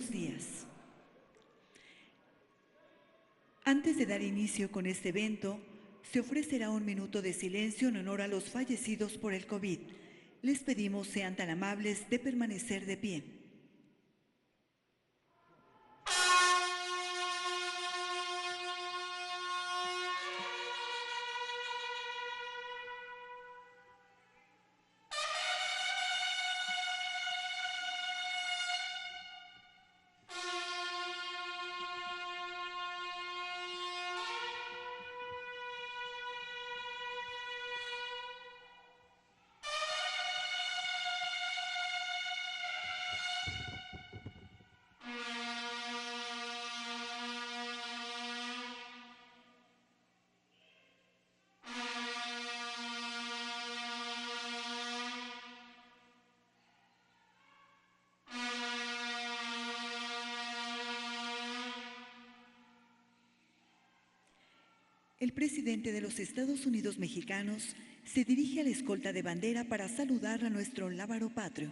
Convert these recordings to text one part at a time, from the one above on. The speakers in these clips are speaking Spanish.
buenos días. Antes de dar inicio con este evento, se ofrecerá un minuto de silencio en honor a los fallecidos por el COVID. Les pedimos sean tan amables de permanecer de pie. El presidente de los Estados Unidos mexicanos se dirige a la escolta de bandera para saludar a nuestro lábaro patrio.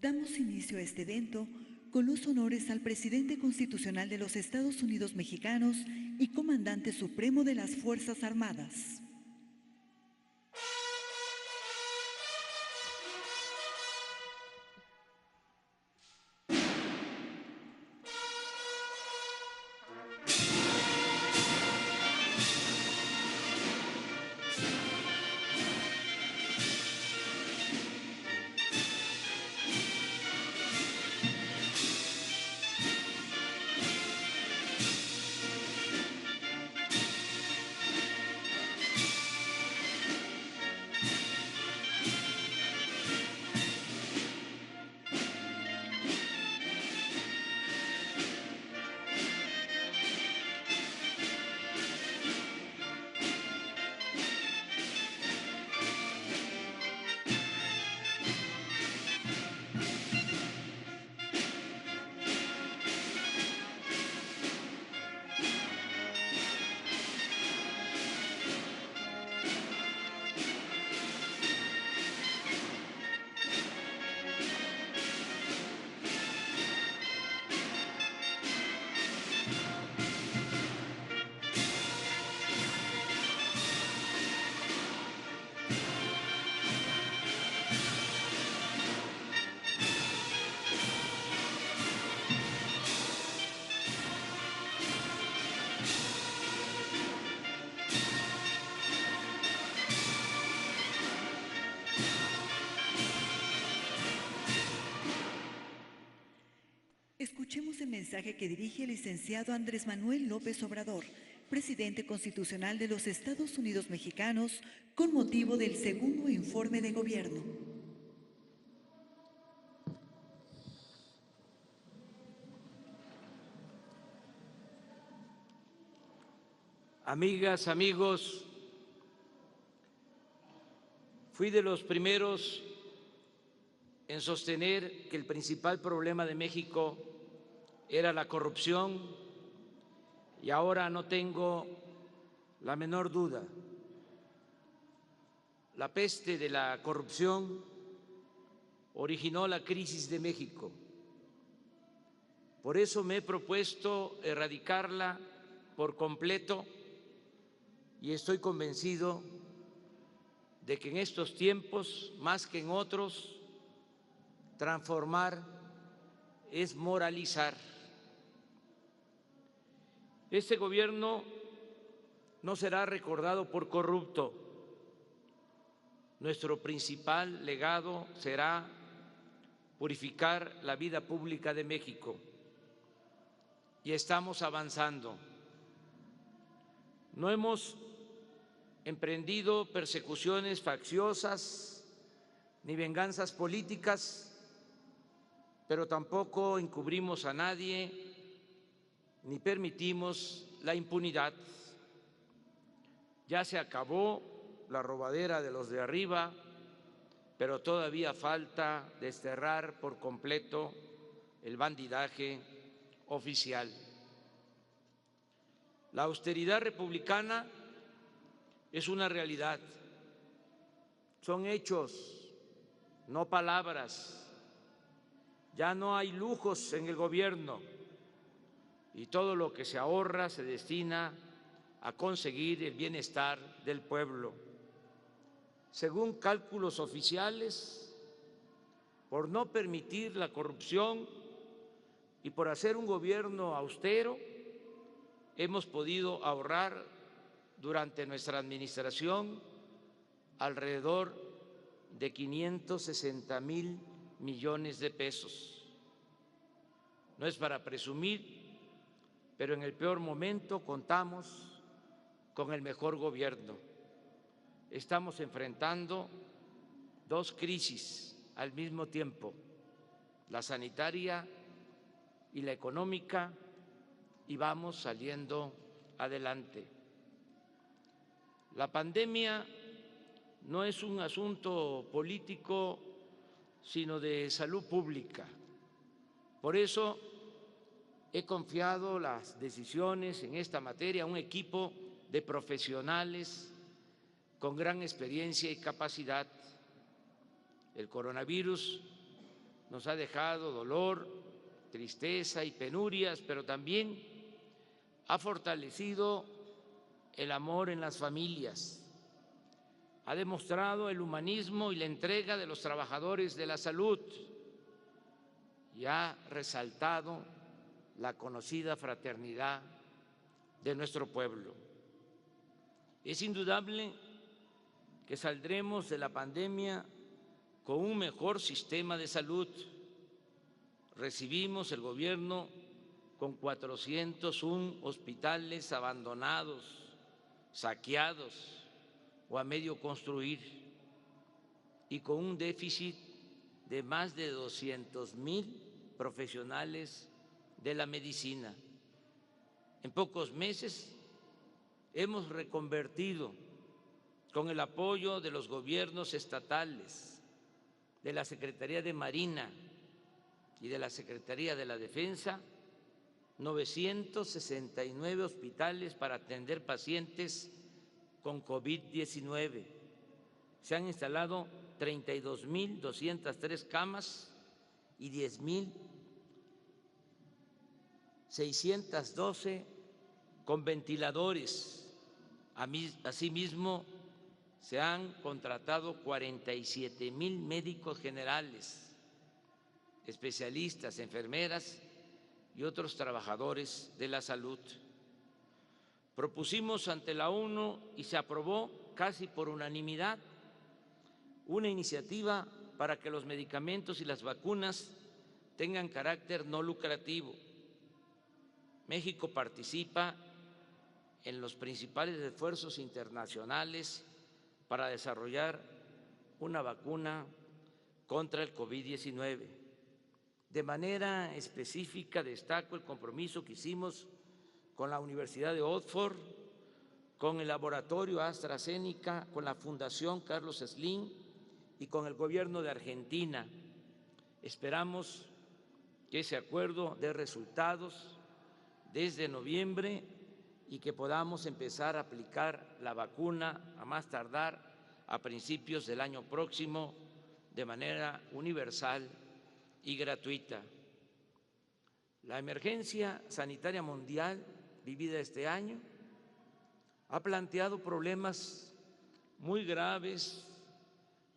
Damos inicio a este evento con los honores al presidente constitucional de los Estados Unidos mexicanos y comandante supremo de las Fuerzas Armadas. Escuchemos el mensaje que dirige el licenciado Andrés Manuel López Obrador, presidente constitucional de los Estados Unidos mexicanos, con motivo del segundo informe de gobierno. Amigas, amigos, fui de los primeros en sostener que el principal problema de México era la corrupción y ahora no tengo la menor duda. La peste de la corrupción originó la crisis de México. Por eso me he propuesto erradicarla por completo y estoy convencido de que en estos tiempos, más que en otros, transformar es moralizar. Este gobierno no será recordado por corrupto. Nuestro principal legado será purificar la vida pública de México y estamos avanzando. No hemos emprendido persecuciones facciosas ni venganzas políticas, pero tampoco encubrimos a nadie ni permitimos la impunidad. Ya se acabó la robadera de los de arriba, pero todavía falta desterrar por completo el bandidaje oficial. La austeridad republicana es una realidad, son hechos, no palabras. Ya no hay lujos en el gobierno y todo lo que se ahorra se destina a conseguir el bienestar del pueblo. Según cálculos oficiales, por no permitir la corrupción y por hacer un gobierno austero, hemos podido ahorrar durante nuestra administración alrededor de 560,000 millones de pesos. No es para presumir, pero en el peor momento contamos con el mejor gobierno. Estamos enfrentando dos crisis al mismo tiempo, la sanitaria y la económica, y vamos saliendo adelante. La pandemia no es un asunto político, sino de salud pública. Por eso he confiado las decisiones en esta materia a un equipo de profesionales con gran experiencia y capacidad. El coronavirus nos ha dejado dolor, tristeza y penurias, pero también ha fortalecido el amor en las familias, ha demostrado el humanismo y la entrega de los trabajadores de la salud y ha resaltado la conocida fraternidad de nuestro pueblo. Es indudable que saldremos de la pandemia con un mejor sistema de salud. Recibimos el gobierno con 401 hospitales abandonados, saqueados o a medio construir, y con un déficit de más de 200,000 profesionales de la medicina. En pocos meses hemos reconvertido, con el apoyo de los gobiernos estatales, de la Secretaría de Marina y de la Secretaría de la Defensa, 969 hospitales para atender pacientes con COVID-19. Se han instalado 32,203 camas y 10,612 con ventiladores. Asimismo, se han contratado 47,000 médicos generales, especialistas, enfermeras y otros trabajadores de la salud. Propusimos ante la ONU y se aprobó casi por unanimidad una iniciativa para que los medicamentos y las vacunas tengan carácter no lucrativo. México participa en los principales esfuerzos internacionales para desarrollar una vacuna contra el COVID-19. De manera específica destaco el compromiso que hicimos con la Universidad de Oxford, con el laboratorio AstraZeneca, con la Fundación Carlos Slim y con el gobierno de Argentina. Esperamos que ese acuerdo dé resultados desde noviembre y que podamos empezar a aplicar la vacuna a más tardar a principios del año próximo de manera universal y gratuita. La emergencia sanitaria mundial vivida este año ha planteado problemas muy graves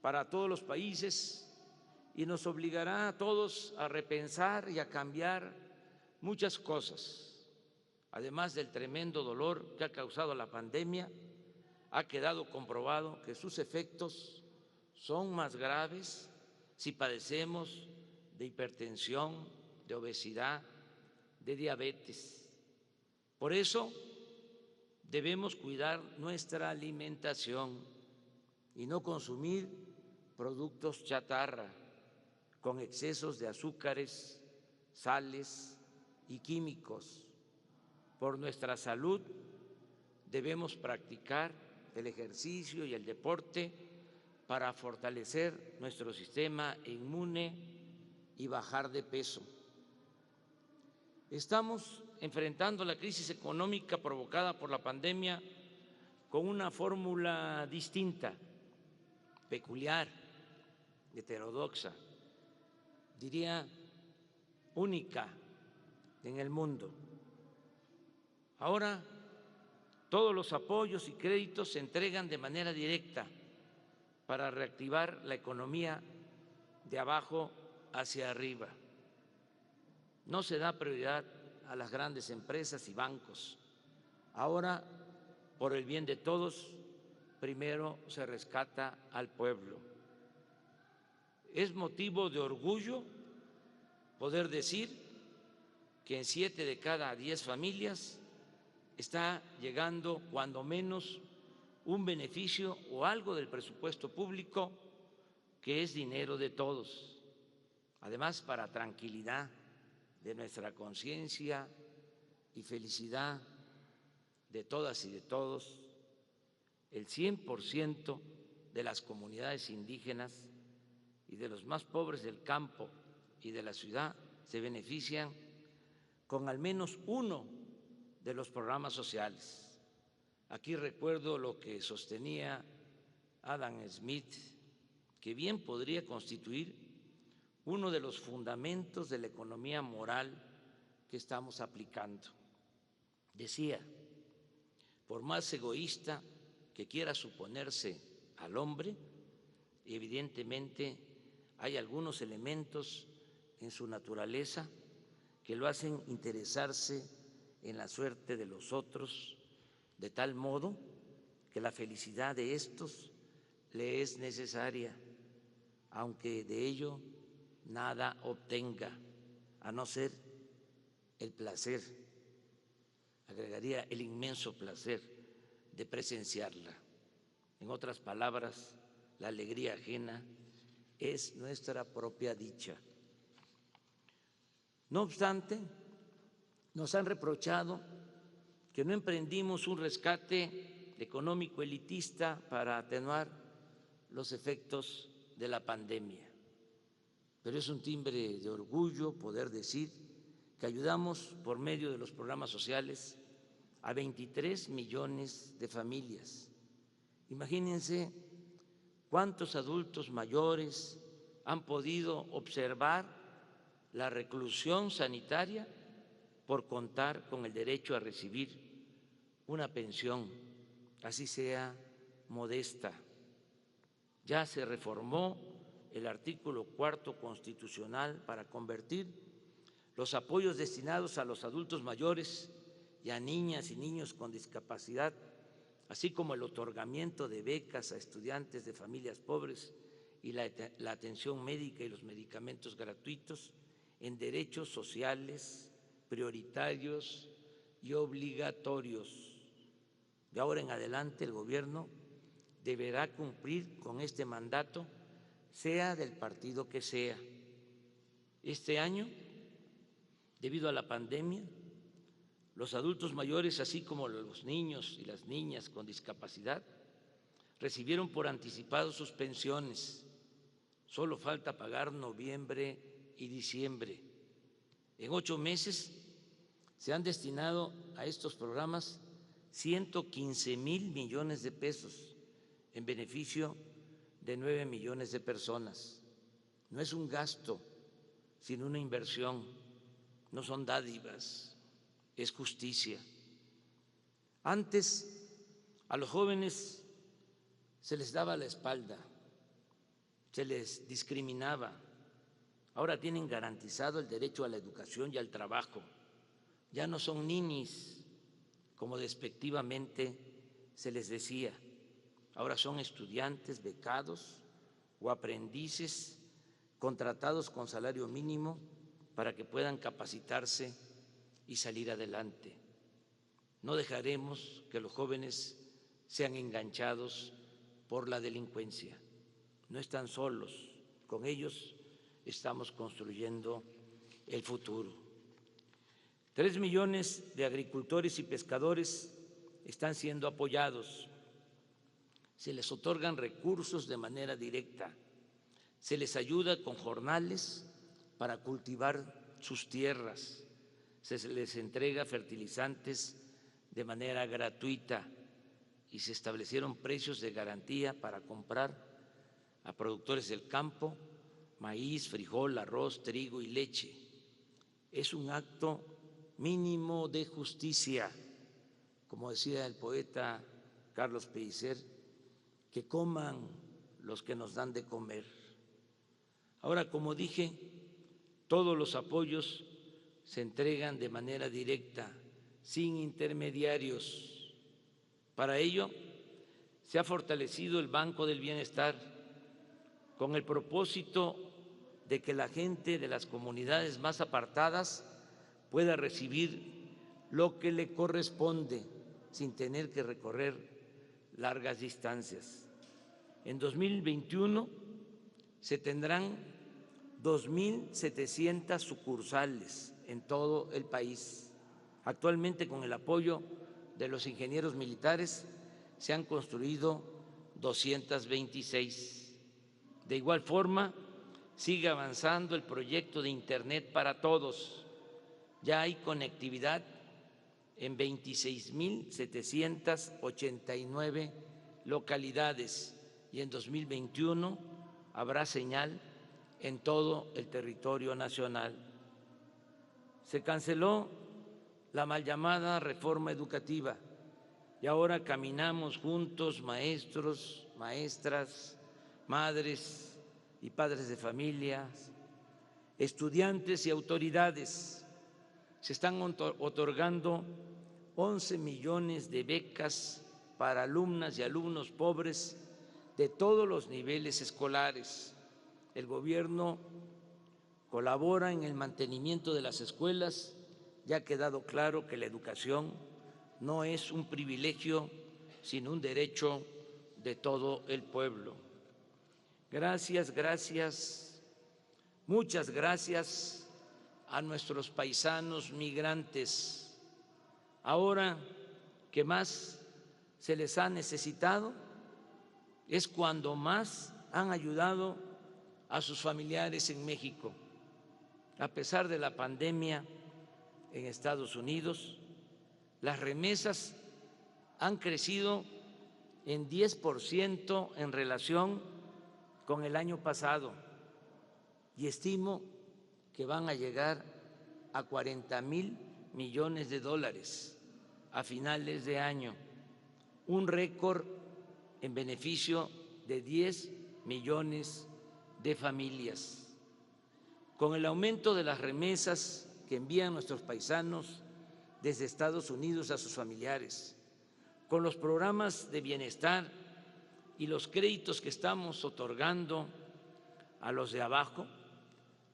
para todos los países y nos obligará a todos a repensar y a cambiar muchas cosas. Además del tremendo dolor que ha causado la pandemia, ha quedado comprobado que sus efectos son más graves si padecemos de hipertensión, de obesidad, de diabetes. Por eso debemos cuidar nuestra alimentación y no consumir productos chatarra con excesos de azúcares, sales y químicos. por nuestra salud, debemos practicar el ejercicio y el deporte para fortalecer nuestro sistema inmune y bajar de peso. Estamos enfrentando la crisis económica provocada por la pandemia con una fórmula distinta, peculiar, heterodoxa, diría única en el mundo. Ahora todos los apoyos y créditos se entregan de manera directa para reactivar la economía de abajo hacia arriba. No se da prioridad a las grandes empresas y bancos. Ahora, por el bien de todos, primero se rescata al pueblo. Es motivo de orgullo poder decir que en 7 de cada 10 familias está llegando cuando menos un beneficio o algo del presupuesto público que es dinero de todos. Además, para tranquilidad de nuestra conciencia y felicidad de todas y de todos, el 100% de las comunidades indígenas y de los más pobres del campo y de la ciudad se benefician con al menos uno de los programas sociales. Aquí recuerdo lo que sostenía Adam Smith, que bien podría constituir uno de los fundamentos de la economía moral que estamos aplicando. Decía, por más egoísta que quiera suponerse al hombre, evidentemente hay algunos elementos en su naturaleza que lo hacen interesarse en la suerte de los otros, de tal modo que la felicidad de estos le es necesaria, aunque de ello nada obtenga, a no ser el placer, agregaría el inmenso placer de presenciarla. En otras palabras, la alegría ajena es nuestra propia dicha. No obstante, nos han reprochado que no emprendimos un rescate económico elitista para atenuar los efectos de la pandemia. Pero es un timbre de orgullo poder decir que ayudamos por medio de los programas sociales a 23 millones de familias. Imagínense cuántos adultos mayores han podido observar la reclusión sanitaria por contar con el derecho a recibir una pensión, así sea modesta. Ya se reformó el artículo 4 constitucional para convertir los apoyos destinados a los adultos mayores y a niñas y niños con discapacidad, así como el otorgamiento de becas a estudiantes de familias pobres y la atención médica y los medicamentos gratuitos, en derechos sociales prioritarios y obligatorios. De ahora en adelante el gobierno deberá cumplir con este mandato, sea del partido que sea. Este año, debido a la pandemia, los adultos mayores, así como los niños y las niñas con discapacidad, recibieron por anticipado sus pensiones. Solo falta pagar noviembre y diciembre. En 8 meses se han destinado a estos programas 115,000 millones de pesos en beneficio de 9 millones de personas. No es un gasto, sino una inversión. No son dádivas, es justicia. Antes a los jóvenes se les daba la espalda, se les discriminaba. Ahora tienen garantizado el derecho a la educación y al trabajo. Ya no son ninis, como despectivamente se les decía. Ahora son estudiantes becados o aprendices contratados con salario mínimo para que puedan capacitarse y salir adelante. No dejaremos que los jóvenes sean enganchados por la delincuencia. No están solos, con ellos estamos construyendo el futuro. 3 millones de agricultores y pescadores están siendo apoyados. Se les otorgan recursos de manera directa. Se les ayuda con jornales para cultivar sus tierras. Se les entrega fertilizantes de manera gratuita y se establecieron precios de garantía para comprar a productores del campo maíz, frijol, arroz, trigo y leche. Es un acto mínimo de justicia, como decía el poeta Carlos Pellicer, que coman los que nos dan de comer. Ahora, como dije, todos los apoyos se entregan de manera directa, sin intermediarios. Para ello, se ha fortalecido el Banco del Bienestar con el propósito de que la gente de las comunidades más apartadas pueda recibir lo que le corresponde sin tener que recorrer largas distancias. En 2021 se tendrán 2.700 sucursales en todo el país. Actualmente, con el apoyo de los ingenieros militares, se han construido 226. De igual forma, sigue avanzando el proyecto de Internet para todos. Ya hay conectividad en 26.789 localidades y en 2021 habrá señal en todo el territorio nacional. Se canceló la mal llamada reforma educativa y ahora caminamos juntos, maestros, maestras, madres y padres de familias, estudiantes y autoridades. Se están otorgando 11 millones de becas para alumnas y alumnos pobres de todos los niveles escolares. El gobierno colabora en el mantenimiento de las escuelas. Ya ha quedado claro que la educación no es un privilegio, sino un derecho de todo el pueblo. Gracias, gracias, muchas gracias a nuestros paisanos migrantes. Ahora que más se les ha necesitado es cuando más han ayudado a sus familiares en México. A pesar de la pandemia en Estados Unidos, las remesas han crecido en 10% en relación con el año pasado y estimo que van a llegar a 40,000 millones de dólares a finales de año, un récord en beneficio de 10 millones de familias. Con el aumento de las remesas que envían nuestros paisanos desde Estados Unidos a sus familiares, con los programas de bienestar y los créditos que estamos otorgando a los de abajo,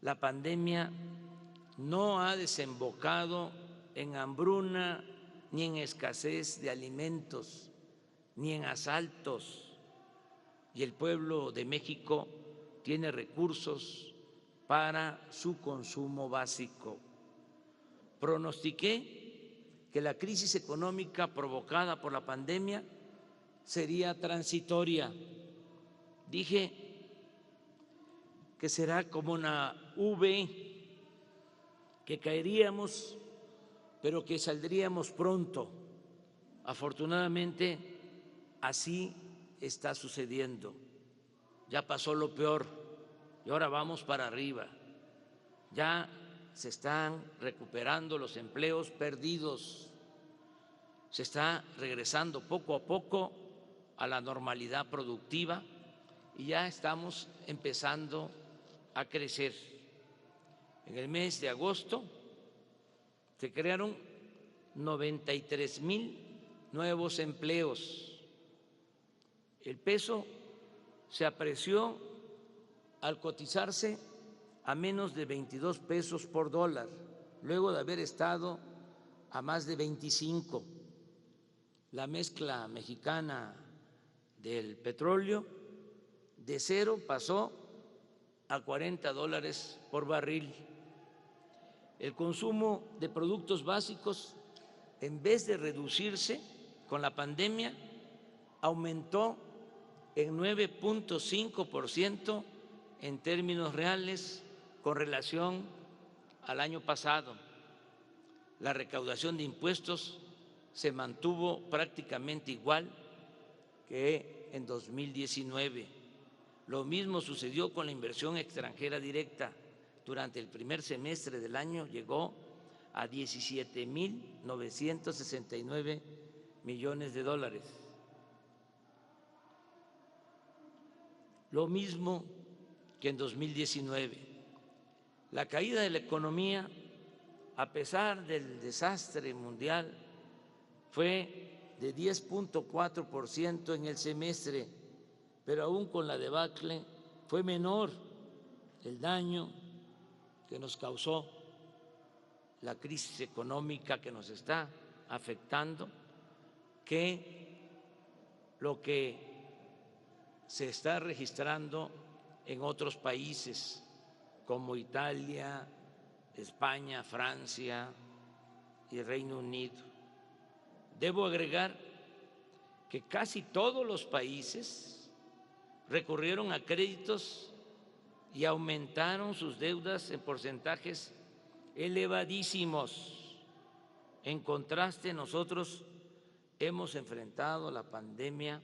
la pandemia no ha desembocado en hambruna, ni en escasez de alimentos, ni en asaltos, y el pueblo de México tiene recursos para su consumo básico. Pronostiqué que la crisis económica provocada por la pandemia sería transitoria. Dije que será como una V, que caeríamos, pero que saldríamos pronto. Afortunadamente, así está sucediendo. Ya pasó lo peor y ahora vamos para arriba. Ya se están recuperando los empleos perdidos, se está regresando poco a poco a la normalidad productiva y ya estamos empezando a crecer. En el mes de agosto se crearon 93,000 nuevos empleos. El peso se apreció al cotizarse a menos de 22 pesos por dólar, luego de haber estado a más de 25. La mezcla mexicana del petróleo de cero pasó a $40 por barril. El consumo de productos básicos, en vez de reducirse con la pandemia, aumentó en 9.5% en términos reales con relación al año pasado. La recaudación de impuestos se mantuvo prácticamente igual que en 2019. Lo mismo sucedió con la inversión extranjera directa. Durante el primer semestre del año llegó a 17.969 millones de dólares. Lo mismo que en 2019. La caída de la economía, a pesar del desastre mundial, fue de 10.4% en el semestre, pero aún con la debacle fue menor el daño que nos causó la crisis económica que nos está afectando que lo que se está registrando en otros países como Italia, España, Francia y Reino Unido. Debo agregar que casi todos los países recurrieron a créditos y aumentaron sus deudas en porcentajes elevadísimos. En contraste, nosotros hemos enfrentado la pandemia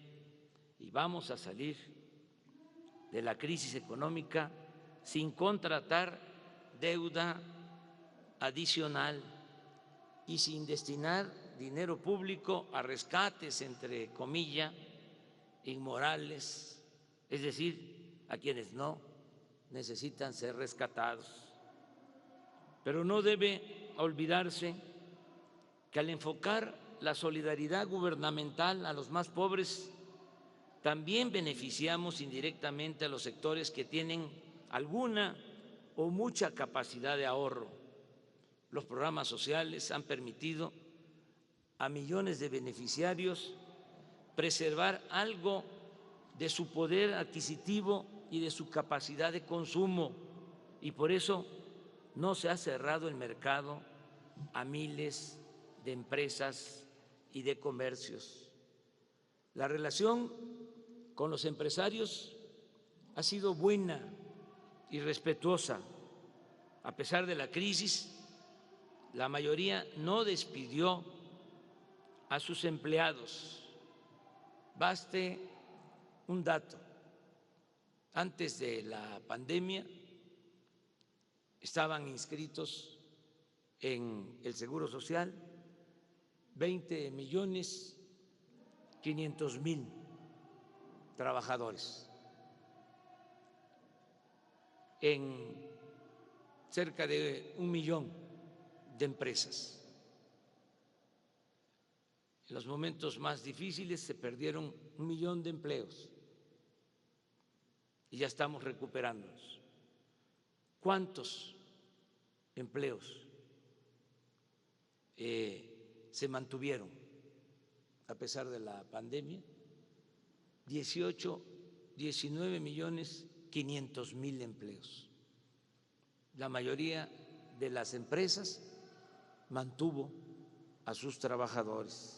y vamos a salir de la crisis económica sin contratar deuda adicional y sin destinar dinero público a rescates, entre comillas, inmorales, es decir, a quienes no necesitan ser rescatados. Pero no debe olvidarse que al enfocar la solidaridad gubernamental a los más pobres, también beneficiamos indirectamente a los sectores que tienen alguna o mucha capacidad de ahorro. Los programas sociales han permitido a millones de beneficiarios preservar algo de su poder adquisitivo y de su capacidad de consumo, y por eso no se ha cerrado el mercado a miles de empresas y de comercios. La relación con los empresarios ha sido buena y respetuosa. A pesar de la crisis, la mayoría no despidió a sus empleados. Baste un dato. Antes de la pandemia estaban inscritos en el Seguro Social 20.500.000 trabajadores en cerca de 1 millón de empresas. En los momentos más difíciles se perdieron 1 millón de empleos y ya estamos recuperándonos. ¿Cuántos empleos se mantuvieron a pesar de la pandemia? 19.500.000 empleos. La mayoría de las empresas mantuvo a sus trabajadores.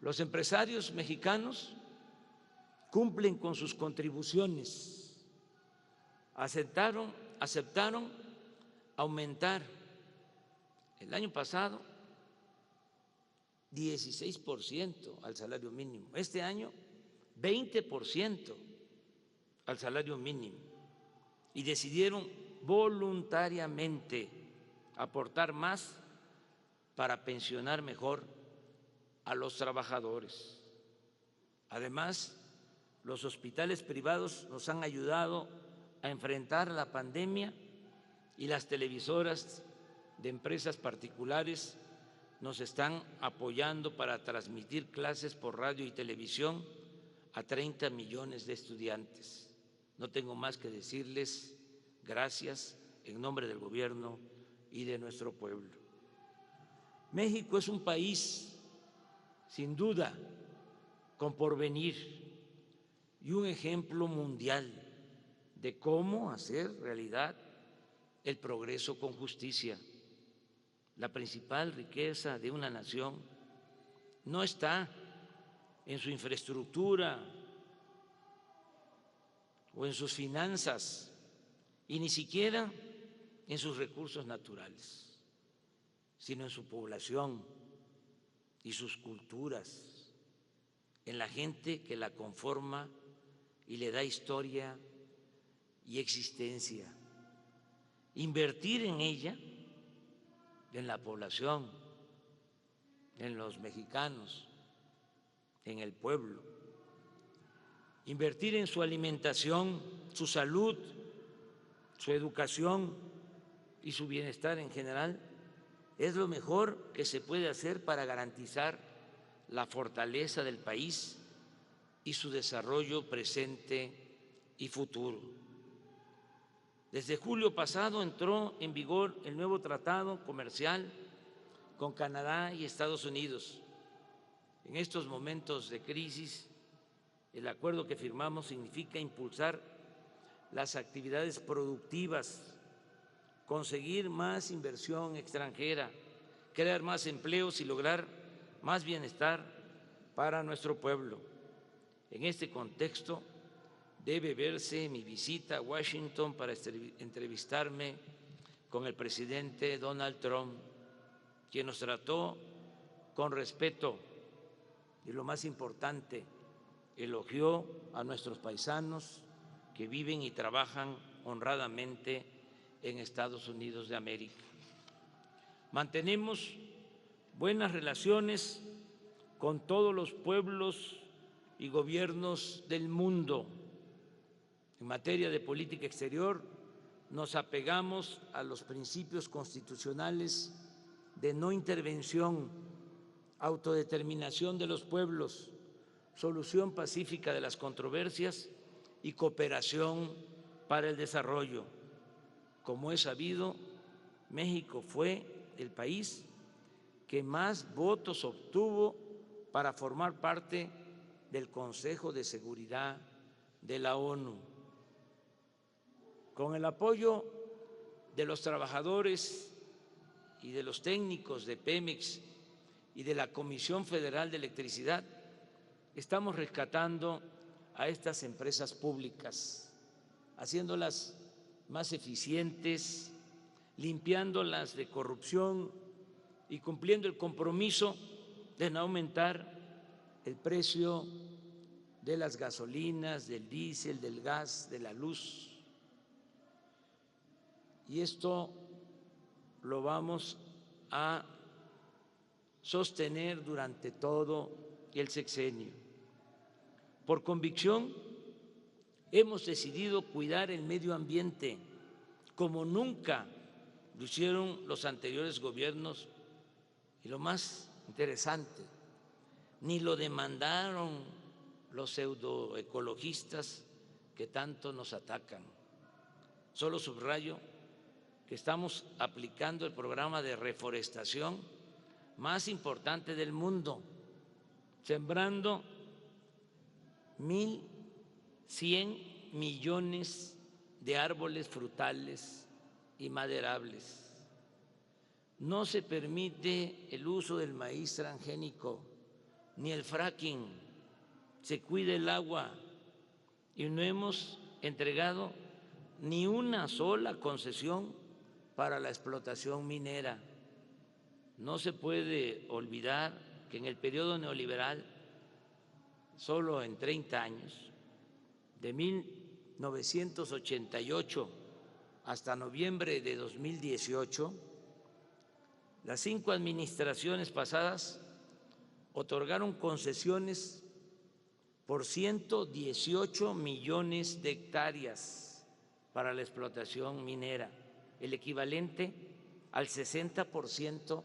Los empresarios mexicanos cumplen con sus contribuciones, aceptaron aumentar el año pasado 16% al salario mínimo, este año 20% al salario mínimo, y decidieron voluntariamente aportar más para pensionar mejor a los trabajadores. Además, los hospitales privados nos han ayudado a enfrentar la pandemia y las televisoras de empresas particulares nos están apoyando para transmitir clases por radio y televisión a 30 millones de estudiantes. No tengo más que decirles gracias en nombre del gobierno y de nuestro pueblo. México es un país, sin duda, con porvenir y un ejemplo mundial de cómo hacer realidad el progreso con justicia. La principal riqueza de una nación no está en su infraestructura o en sus finanzas y ni siquiera en sus recursos naturales, sino en su población y sus culturas, en la gente que la conforma y le da historia y existencia. Invertir en ella, en la población, en los mexicanos, en el pueblo, invertir en su alimentación, su salud, su educación y su bienestar en general, es lo mejor que se puede hacer para garantizar la fortaleza del país y su desarrollo presente y futuro. Desde julio pasado entró en vigor el nuevo tratado comercial con Canadá y Estados Unidos. En estos momentos de crisis, el acuerdo que firmamos significa impulsar las actividades productivas, conseguir más inversión extranjera, crear más empleos y lograr más bienestar para nuestro pueblo. En este contexto, debe verse mi visita a Washington para entrevistarme con el presidente Donald Trump, quien nos trató con respeto y, lo más importante, elogió a nuestros paisanos que viven y trabajan honradamente en Estados Unidos de América. Mantenemos buenas relaciones con todos los pueblos y gobiernos del mundo. En materia de política exterior, nos apegamos a los principios constitucionales de no intervención, autodeterminación de los pueblos, solución pacífica de las controversias y cooperación para el desarrollo. Como es sabido, México fue el país que más votos obtuvo para formar parte del Consejo de Seguridad de la ONU. Con el apoyo de los trabajadores y de los técnicos de Pemex y de la Comisión Federal de Electricidad, estamos rescatando a estas empresas públicas, haciéndolas más eficientes, limpiándolas de corrupción y cumpliendo el compromiso de no aumentar el precio de las gasolinas, del diésel, del gas, de la luz. Y esto lo vamos a sostener durante todo el sexenio. Por convicción, hemos decidido cuidar el medio ambiente como nunca lo hicieron los anteriores gobiernos, y lo más interesante, ni lo demandaron los pseudoecologistas que tanto nos atacan. Solo subrayo que estamos aplicando el programa de reforestación más importante del mundo, sembrando 1.100 millones de árboles frutales y maderables. No se permite el uso del maíz transgénico ni el fracking, se cuida el agua y no hemos entregado ni una sola concesión para la explotación minera. No se puede olvidar que en el periodo neoliberal, solo en 30 años, de 1988 hasta noviembre de 2018, las 5 administraciones pasadas otorgaron concesiones por 118 millones de hectáreas para la explotación minera, el equivalente al 60%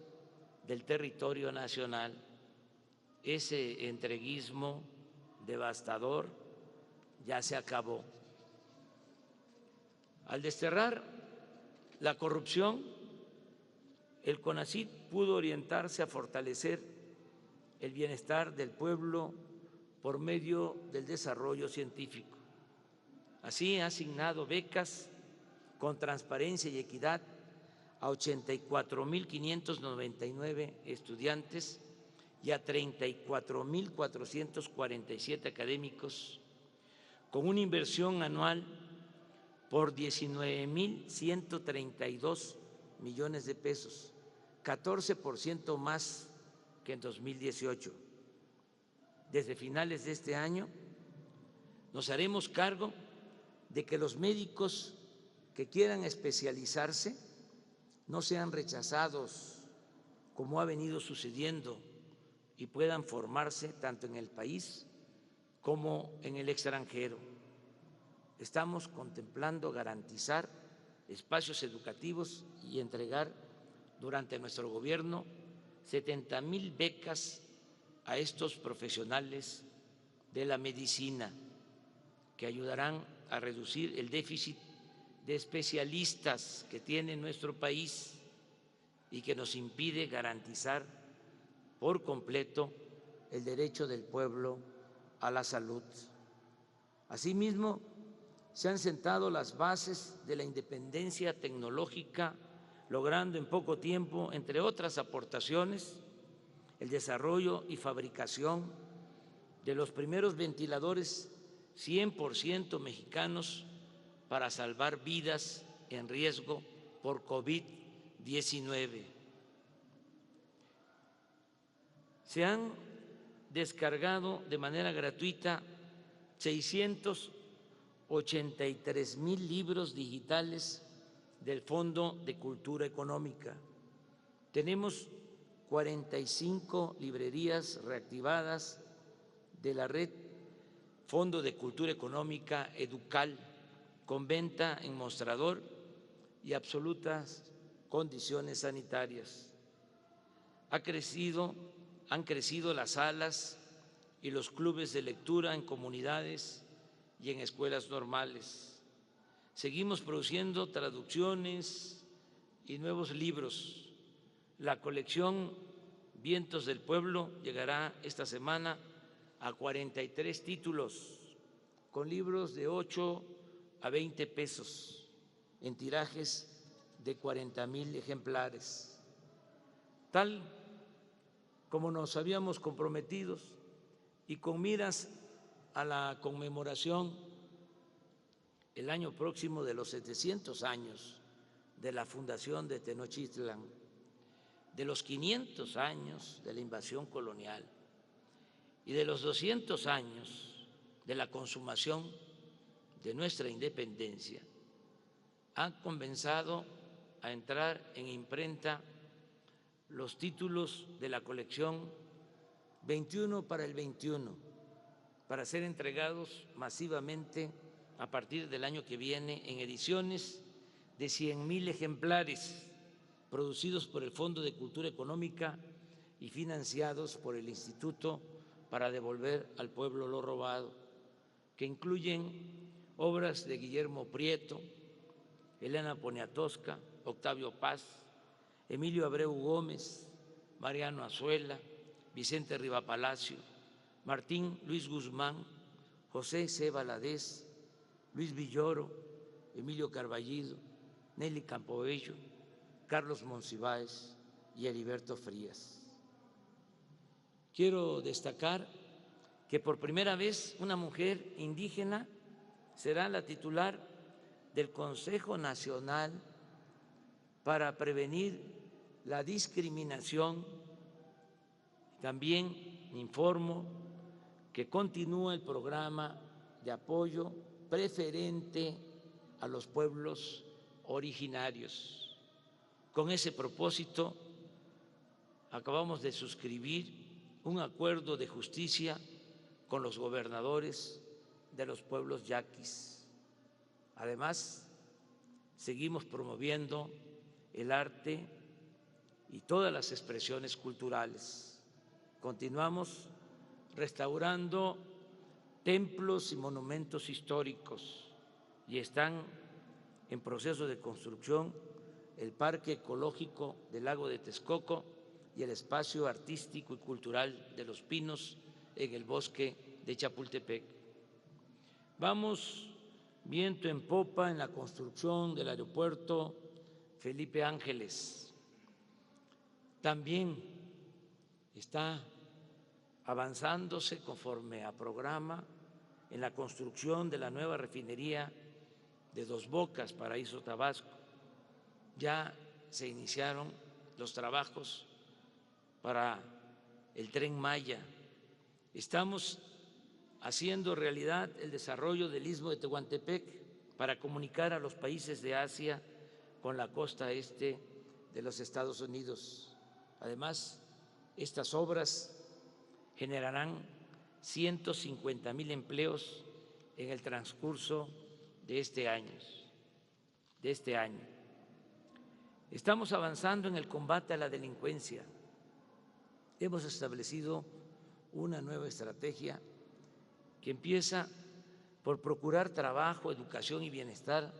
del territorio nacional. Ese entreguismo devastador ya se acabó. Al desterrar la corrupción, el CONACYT pudo orientarse a fortalecer el bienestar del pueblo por medio del desarrollo científico. Así ha asignado becas con transparencia y equidad a 84.599 estudiantes y a 34.447 académicos, con una inversión anual por 19.132 millones de pesos, 14% más que en 2018. Desde finales de este año nos haremos cargo de que los médicos que quieran especializarse no sean rechazados, como ha venido sucediendo, y puedan formarse tanto en el país como en el extranjero. Estamos contemplando garantizar espacios educativos y entregar durante nuestro gobierno 70,000 becas a estos profesionales de la medicina que ayudarán a reducir el déficit de especialistas que tiene nuestro país y que nos impide garantizar por completo el derecho del pueblo a la salud. Asimismo, se han sentado las bases de la independencia tecnológica, logrando en poco tiempo, entre otras aportaciones, el desarrollo y fabricación de los primeros ventiladores 100% mexicanos para salvar vidas en riesgo por COVID-19. Se han descargado de manera gratuita 683,000 libros digitales del Fondo de Cultura Económica. Tenemos 45 librerías reactivadas de la red Fondo de Cultura Económica Educal, con venta en mostrador y absolutas condiciones sanitarias. Han crecido las salas y los clubes de lectura en comunidades y en escuelas normales. Seguimos produciendo traducciones y nuevos libros. La colección Vientos del Pueblo llegará esta semana a 43 títulos, con libros de 8 a 20 pesos, en tirajes de 40,000 ejemplares. Tal como nos habíamos comprometido y con miras a la conmemoración el año próximo de los 700 años de la fundación de Tenochtitlan, de los 500 años de la invasión colonial y de los 200 años de la consumación de nuestra independencia, han comenzado a entrar en imprenta los títulos de la colección 21 para el 21, para ser entregados masivamente a partir del año que viene en ediciones de 100,000 ejemplares producidos por el Fondo de Cultura Económica y financiados por el Instituto para Devolver al Pueblo lo Robado, que incluyen obras de Guillermo Prieto, Elena Poniatowska, Octavio Paz, Emilio Abreu Gómez, Mariano Azuela, Vicente Rivapalacio, Martín Luis Guzmán, José C. Valadez, Luis Villoro, Emilio Carballido, Nelly Campobello, Carlos Monsiváis y Heriberto Frías. Quiero destacar que por primera vez una mujer indígena será la titular del Consejo Nacional para Prevenir la Discriminación. También informo que continúa el programa de apoyo preferente a los pueblos originarios. Con ese propósito, acabamos de suscribir un acuerdo de justicia con los gobernadores de los pueblos yaquis. Además, seguimos promoviendo el arte y todas las expresiones culturales. Continuamos restaurando templos y monumentos históricos y están en proceso de construcción el Parque Ecológico del Lago de Texcoco y el Espacio Artístico y Cultural de los Pinos en el Bosque de Chapultepec. Vamos viento en popa en la construcción del aeropuerto Felipe Ángeles. También está avanzándose conforme a programa en la construcción de la nueva refinería de Dos Bocas, Paraíso Tabasco. Ya se iniciaron los trabajos para el Tren Maya. Estamos haciendo realidad el desarrollo del Istmo de Tehuantepec para comunicar a los países de Asia con la costa este de los Estados Unidos. Además, estas obras generarán 150,000 empleos en el transcurso de este año. Estamos avanzando en el combate a la delincuencia. Hemos establecido una nueva estrategia que empieza por procurar trabajo, educación y bienestar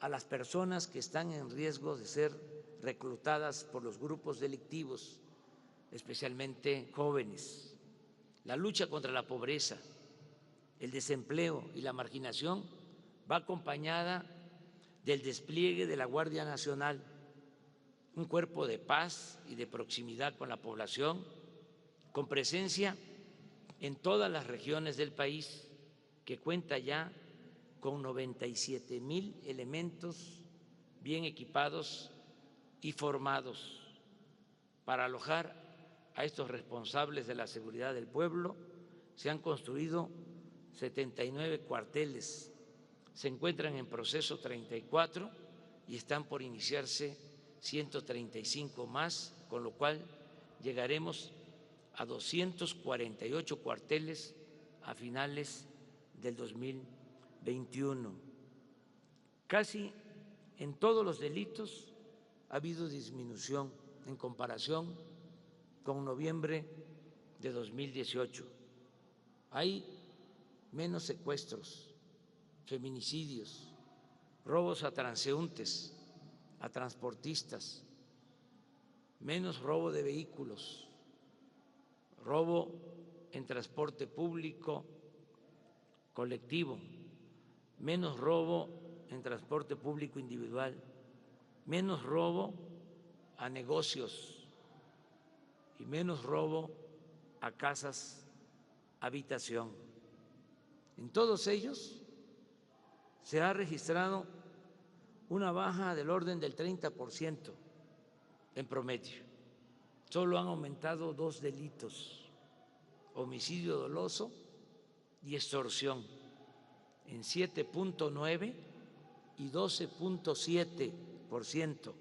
a las personas que están en riesgo de ser reclutadas por los grupos delictivos, especialmente jóvenes. La lucha contra la pobreza, el desempleo y la marginación va acompañada del despliegue de la Guardia Nacional, un cuerpo de paz y de proximidad con la población, con presencia en todas las regiones del país, que cuenta ya con 97,000 elementos bien equipados y formados para alojar a estos responsables de la seguridad del pueblo. Se han construido 79 cuarteles, se encuentran en proceso 34 y están por iniciarse 135 más, con lo cual llegaremos a 248 cuarteles a finales del 2021. Casi en todos los delitos ha habido disminución en comparación con noviembre de 2018. Hay menos secuestros, feminicidios, robos a transeúntes, a transportistas, menos robo de vehículos, robo en transporte público colectivo, menos robo en transporte público individual, menos robo a negocios y menos robo a casas habitación. En todos ellos se ha registrado una baja del orden del 30% en promedio. Solo han aumentado 2 delitos: homicidio doloso y extorsión, en 7.9 y 12.7%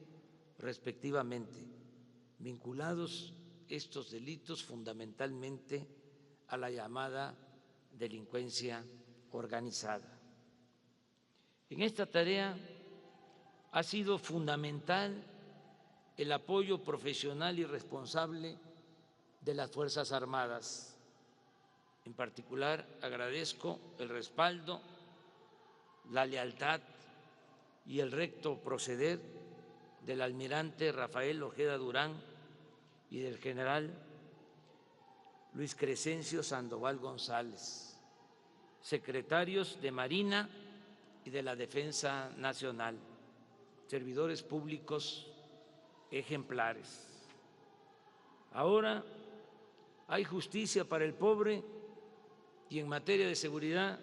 respectivamente, vinculados estos delitos fundamentalmente a la llamada delincuencia organizada. En esta tarea ha sido fundamental el apoyo profesional y responsable de las Fuerzas Armadas. En particular, agradezco el respaldo, la lealtad y el recto proceder del almirante Rafael Ojeda Durán y del general Luis Crescencio Sandoval González, secretarios de Marina y de la Defensa Nacional, servidores públicos ejemplares. Ahora hay justicia para el pobre y en materia de seguridad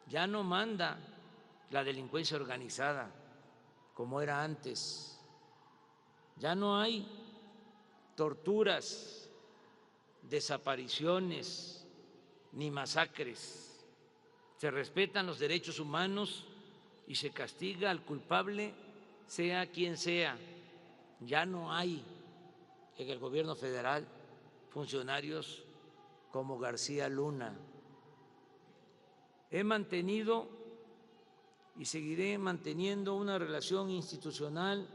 ya no manda la delincuencia organizada como era antes. Ya no hay torturas, desapariciones ni masacres. Se respetan los derechos humanos y se castiga al culpable, sea quien sea. Ya no hay en el gobierno federal funcionarios como García Luna. He mantenido y seguiré manteniendo una relación institucional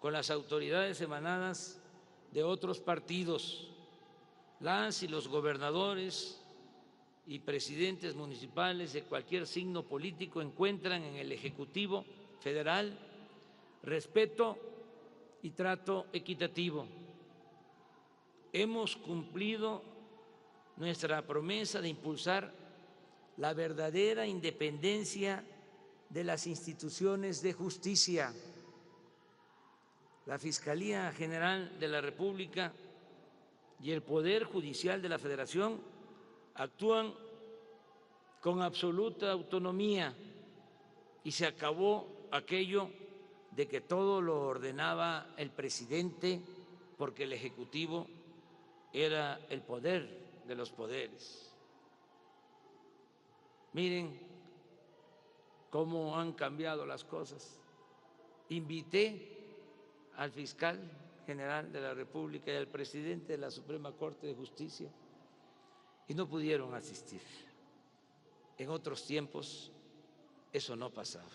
con las autoridades emanadas de otros partidos. Las y los gobernadores y presidentes municipales de cualquier signo político encuentran en el Ejecutivo Federal respeto y trato equitativo. Hemos cumplido nuestra promesa de impulsar la verdadera independencia de las instituciones de justicia. La Fiscalía General de la República y el Poder Judicial de la Federación actúan con absoluta autonomía y se acabó aquello de que todo lo ordenaba el presidente porque el Ejecutivo era el poder de los poderes. Miren cómo han cambiado las cosas. Invité al fiscal general de la República y al presidente de la Suprema Corte de Justicia y no pudieron asistir. En otros tiempos eso no pasaba,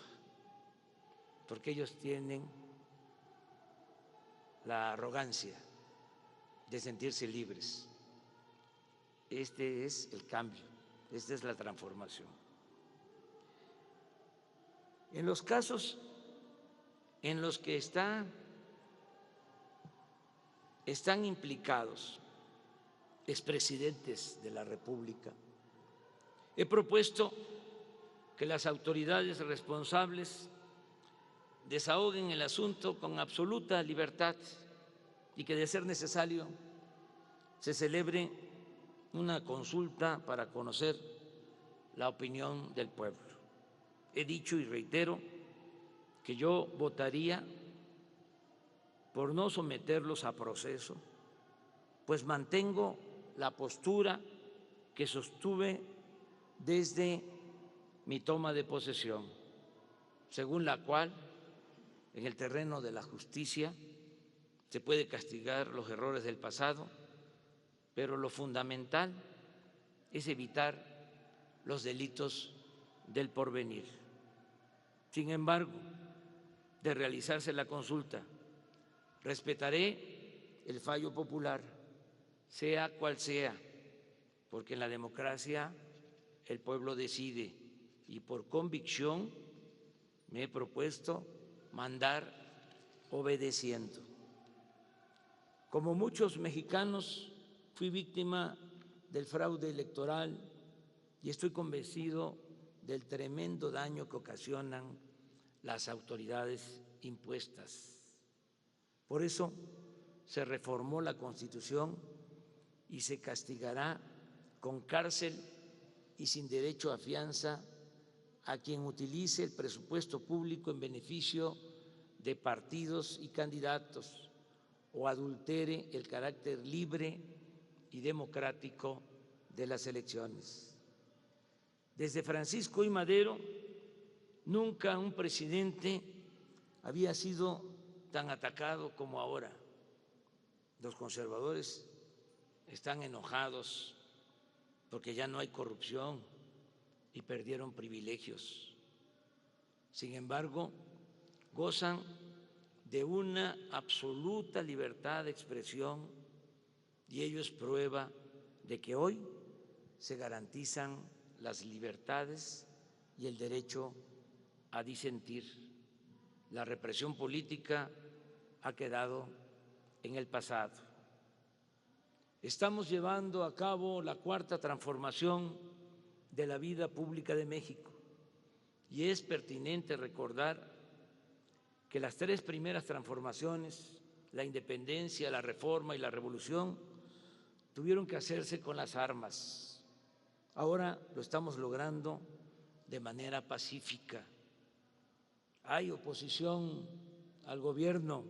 porque ellos tienen la arrogancia de sentirse libres. Este es el cambio, esta es la transformación. En los casos en los que están implicados expresidentes de la República, he propuesto que las autoridades responsables desahoguen el asunto con absoluta libertad y que, de ser necesario, se celebre una consulta para conocer la opinión del pueblo. He dicho y reitero que yo votaría por no someterlos a proceso, pues mantengo la postura que sostuve desde mi toma de posesión, según la cual en el terreno de la justicia se puede castigar los errores del pasado, pero lo fundamental es evitar los delitos del porvenir. Sin embargo, de realizarse la consulta, respetaré el fallo popular, sea cual sea, porque en la democracia el pueblo decide y por convicción me he propuesto mandar obedeciendo. Como muchos mexicanos, fui víctima del fraude electoral y estoy convencido del tremendo daño que ocasionan las autoridades impuestas. Por eso se reformó la Constitución y se castigará con cárcel y sin derecho a fianza a quien utilice el presupuesto público en beneficio de partidos y candidatos o adultere el carácter libre y democrático de las elecciones. Desde Francisco I. Madero, nunca un presidente había sido tan atacado como ahora. Los conservadores están enojados porque ya no hay corrupción y perdieron privilegios. Sin embargo, gozan de una absoluta libertad de expresión y ello es prueba de que hoy se garantizan las libertades y el derecho a disentir. La represión política ha quedado en el pasado. Estamos llevando a cabo la cuarta transformación de la vida pública de México y es pertinente recordar que las tres primeras transformaciones, la independencia, la reforma y la revolución, tuvieron que hacerse con las armas. Ahora lo estamos logrando de manera pacífica. Hay oposición al gobierno,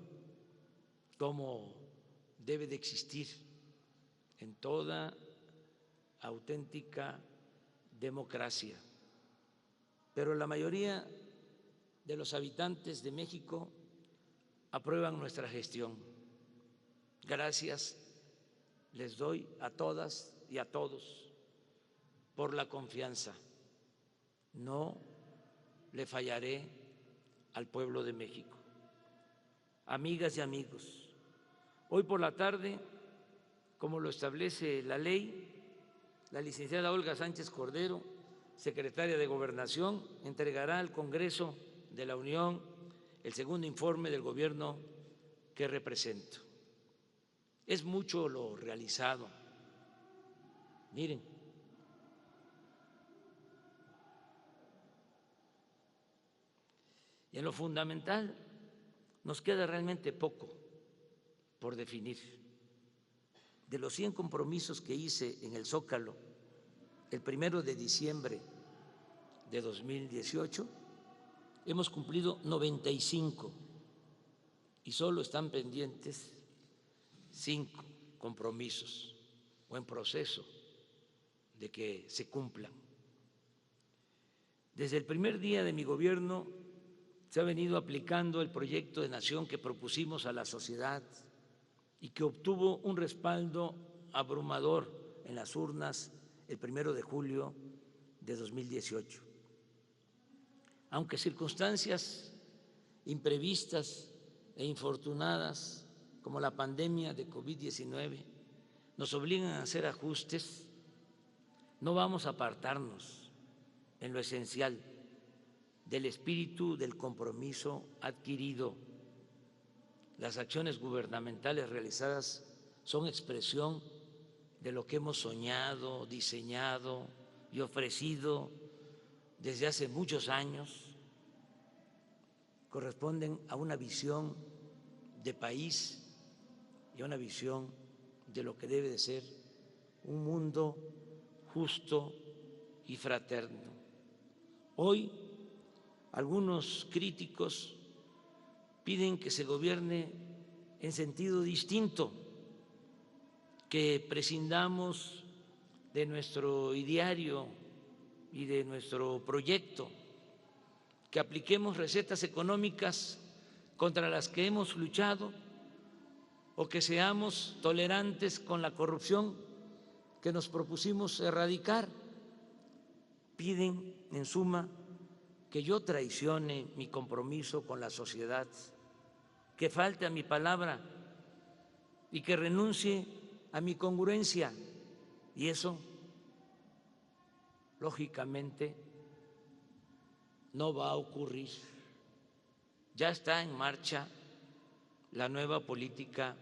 como debe de existir en toda auténtica democracia. Pero la mayoría de los habitantes de México aprueban nuestra gestión. Gracias les doy a todas y a todos por la confianza. No le fallaré al pueblo de México. Amigas y amigos, hoy por la tarde, como lo establece la ley, la licenciada Olga Sánchez Cordero, secretaria de Gobernación, entregará al Congreso de la Unión el segundo informe del gobierno que represento. Es mucho lo realizado. Miren, En lo fundamental nos queda realmente poco por definir. De los 100 compromisos que hice en el Zócalo el 1 de diciembre de 2018, hemos cumplido 95 y solo están pendientes 5 compromisos o en proceso de que se cumplan. Desde el primer día de mi gobierno se ha venido aplicando el proyecto de nación que propusimos a la sociedad y que obtuvo un respaldo abrumador en las urnas el 1 de julio de 2018. Aunque circunstancias imprevistas e infortunadas como la pandemia de COVID-19 nos obligan a hacer ajustes, no vamos a apartarnos en lo esencial del espíritu del compromiso adquirido. Las acciones gubernamentales realizadas son expresión de lo que hemos soñado, diseñado y ofrecido desde hace muchos años. Corresponden a una visión de país y a una visión de lo que debe de ser un mundo justo y fraterno. Hoy algunos críticos piden que se gobierne en sentido distinto, que prescindamos de nuestro ideario y de nuestro proyecto, que apliquemos recetas económicas contra las que hemos luchado o que seamos tolerantes con la corrupción que nos propusimos erradicar. Piden, en suma, que yo traicione mi compromiso con la sociedad, que falte a mi palabra y que renuncie a mi congruencia. Y eso, lógicamente, no va a ocurrir. Ya está en marcha la nueva política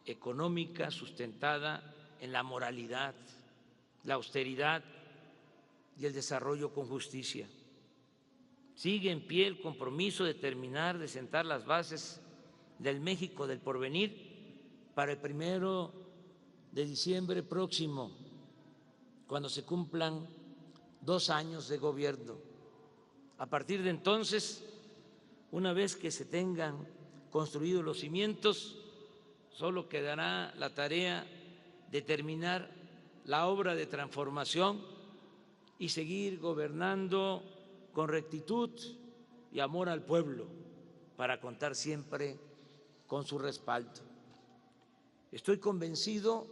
económica sustentada en la moralidad, la austeridad y el desarrollo con justicia. Sigue en pie el compromiso de terminar de sentar las bases del México del porvenir para el 1 de diciembre próximo, cuando se cumplan 2 años de gobierno. A partir de entonces, una vez que se tengan construidos los cimientos, solo quedará la tarea de terminar la obra de transformación y seguir gobernando con rectitud y amor al pueblo para contar siempre con su respaldo. Estoy convencido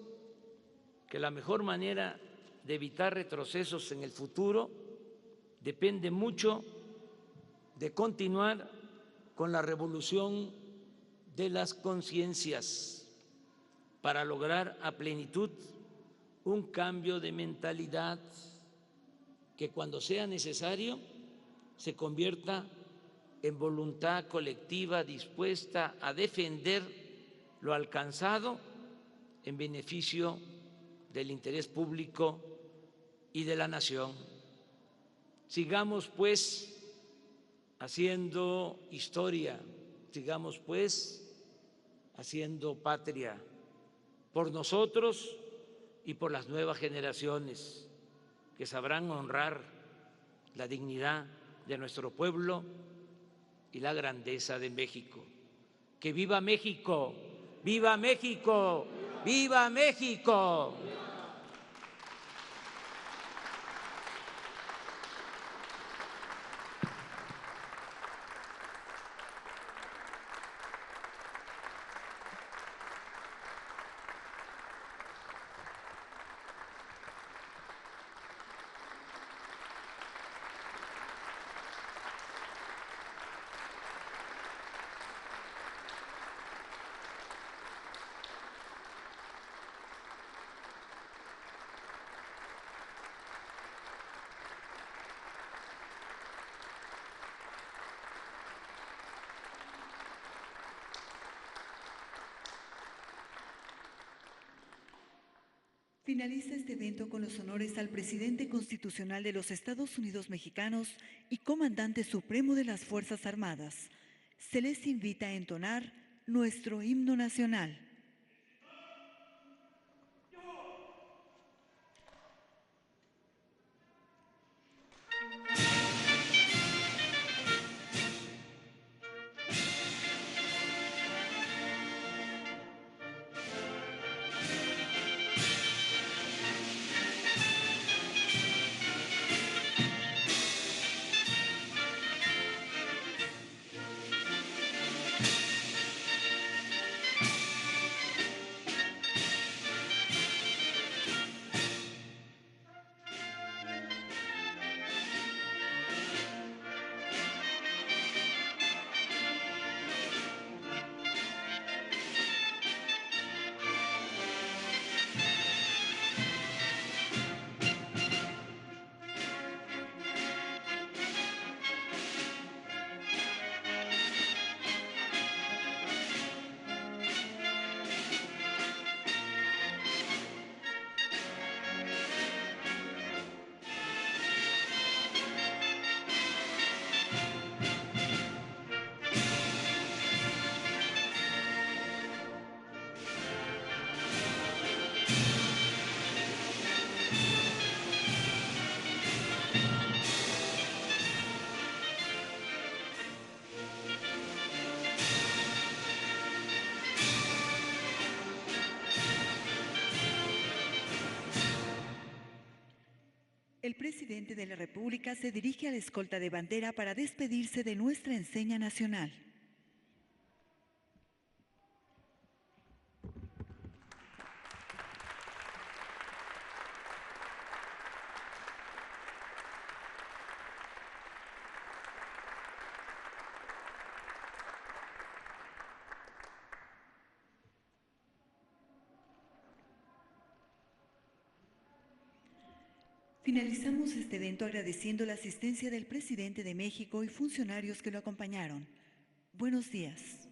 que la mejor manera de evitar retrocesos en el futuro depende mucho de continuar con la revolución de las conciencias para lograr a plenitud un cambio de mentalidad que, cuando sea necesario, se convierta en voluntad colectiva dispuesta a defender lo alcanzado en beneficio del interés público y de la nación. Sigamos, pues, haciendo historia, sigamos, pues, haciendo patria por nosotros y por las nuevas generaciones que sabrán honrar la dignidad de nuestro pueblo y la grandeza de México. ¡Que viva México! ¡Viva México! ¡Viva México! Finaliza este evento con los honores al presidente constitucional de los Estados Unidos mexicanos y comandante supremo de las Fuerzas Armadas. Se les invita a entonar nuestro himno nacional. El presidente de la República se dirige a la escolta de bandera para despedirse de nuestra enseña nacional. Finalizamos este evento agradeciendo la asistencia del presidente de México y funcionarios que lo acompañaron. Buenos días.